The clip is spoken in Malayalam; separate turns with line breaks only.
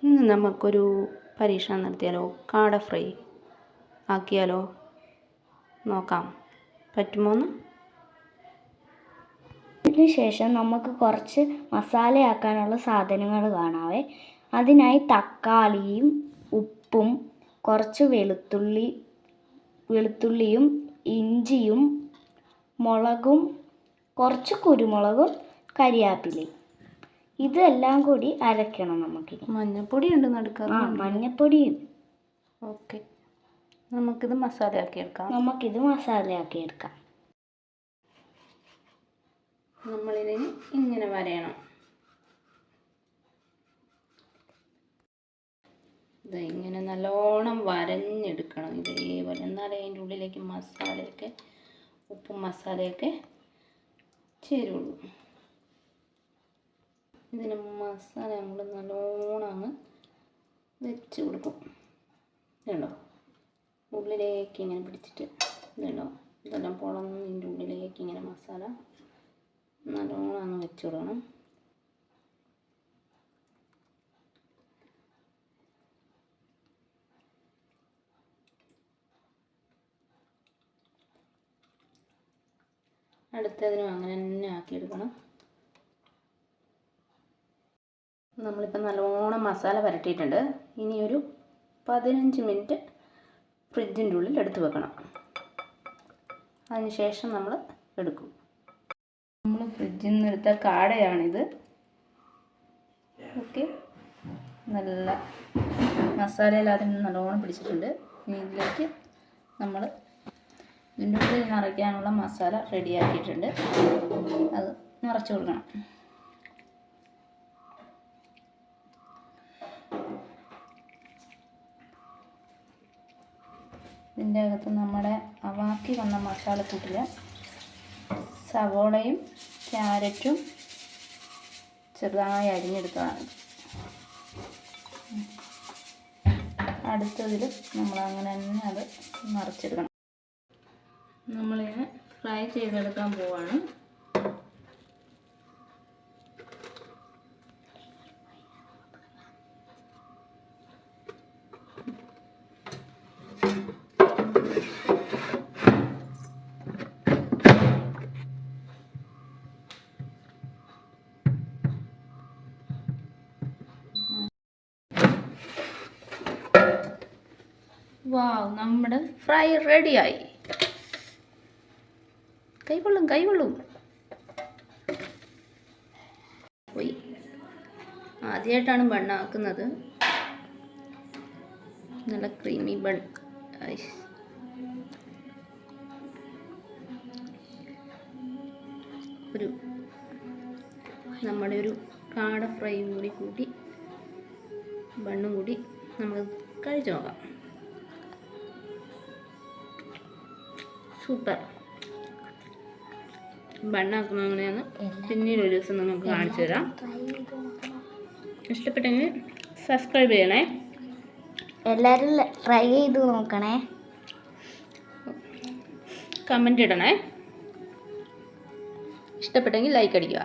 ഇന്ന് നമുക്കൊരു പരീക്ഷണം നടത്തിയാലോ? കാട ഫ്രൈ ആക്കിയാലോ? നോക്കാം, പറ്റുമോന്ന്.
അതിനുശേഷം നമുക്ക് കുറച്ച് മസാലയാക്കാനുള്ള സാധനങ്ങൾ കാണാവേ. അതിനായി തക്കാളിയും ഉപ്പും കുറച്ച് വെളുത്തുള്ളിയും ഇഞ്ചിയും മുളകും കുറച്ച് കുരുമുളകും കരിയാപ്പിലയും ഇതെല്ലാം കൂടി അരയ്ക്കണം. നമുക്കിത്
മഞ്ഞപ്പൊടി ഉണ്ട് നടുക്കാർ.
മഞ്ഞപ്പൊടിയും.
ഓക്കെ, നമുക്കിത് മസാലയാക്കിയെടുക്കാം. നമ്മളിതിന് ഇങ്ങനെ വരയണം. ഇത് ഇങ്ങനെ നല്ലോണം വരഞ്ഞെടുക്കണം ഇതേപോലെ. എന്നാലേ അതിൻ്റെ ഉള്ളിലേക്ക് മസാലയൊക്കെ, ഉപ്പും മസാലയൊക്കെ ചേരുള്ളൂ. ഇതിന് മസാല നമ്മൾ നല്ലോണം അങ്ങ് വെച്ച് കൊടുക്കും. ഇതുണ്ടോ, ഉള്ളിലേക്ക് ഇങ്ങനെ പിടിച്ചിട്ട്, ഇതുണ്ടോ, ഇതെല്ലാം പൊളന്ന് ഇതിൻ്റെ ഉള്ളിലേക്ക് ഇങ്ങനെ മസാല നല്ലോണം അങ്ങ് വെച്ച് കൊടുക്കണം. അടുത്തതിനും അങ്ങനെ തന്നെ ആക്കിയെടുക്കണം. നമ്മളിപ്പോൾ നല്ലോണം മസാല പുരട്ടിയിട്ടുണ്ട്. ഇനി ഒരു 15 മിനിറ്റ് ഫ്രിഡ്ജിൻ്റെ ഉള്ളിൽ എടുത്ത് വെക്കണം. അതിന് ശേഷം നമ്മൾ എടുക്കും. നമ്മൾ ഫ്രിഡ്ജിൽ നിന്ന് എടുത്ത കാടയാണിത്. ഓക്കെ, നല്ല മസാലയിൽ അതിന് നല്ലോണം പിടിച്ചിട്ടുണ്ട്. ഇനി ഇതിലേക്ക് നമ്മൾ ഇതിൻ്റെ ഉള്ളിൽ നിറയ്ക്കാനുള്ള മസാല റെഡിയാക്കിയിട്ടുണ്ട്. അത് നിറച്ച് കൊടുക്കണം. ഇതിൻ്റെ അകത്ത് നമ്മുടെ ബാക്കി വന്ന മസാലക്കൂട്ടിൽ സവോളയും ക്യാരറ്റും ചെറുതായി അരിഞ്ഞെടുത്തതാണ്. അടുത്തതിൽ നമ്മൾ അങ്ങനെ തന്നെ അത് നിറച്ചെടുക്കണം. നമ്മളിങ്ങനെ ഫ്രൈ ചെയ്തെടുക്കാൻ പോവാണ്. വാവ്, നമ്മുടെ ഫ്രൈ റെഡിയായി. കൈകൊള്ളും. പോയി ആദ്യമായിട്ടാണ് ബണ്ണാക്കുന്നത്. നല്ല ക്രീമി ബൺ. നമ്മുടെ ഒരു കാട ഫ്രൈയും കൂടി കൂട്ടി ബണ്ണും കൂടി നമ്മൾ കഴിച്ചു നോക്കാം. സൂപ്പർ. ബണ്ണാക്കുന്നത് എങ്ങനെയാണ് പിന്നീട് ഒരു ദിവസം നമുക്ക് കാണിച്ചു തരാം. ഇഷ്ടപ്പെട്ടെങ്കിൽ സബ്സ്ക്രൈബ് ചെയ്യണേ.
എല്ലാവരും ട്രൈ ചെയ്ത് നോക്കണേ.
കമൻ്റ് ഇടണേ. ഇഷ്ടപ്പെട്ടെങ്കിൽ ലൈക്ക് അടിക്കുക.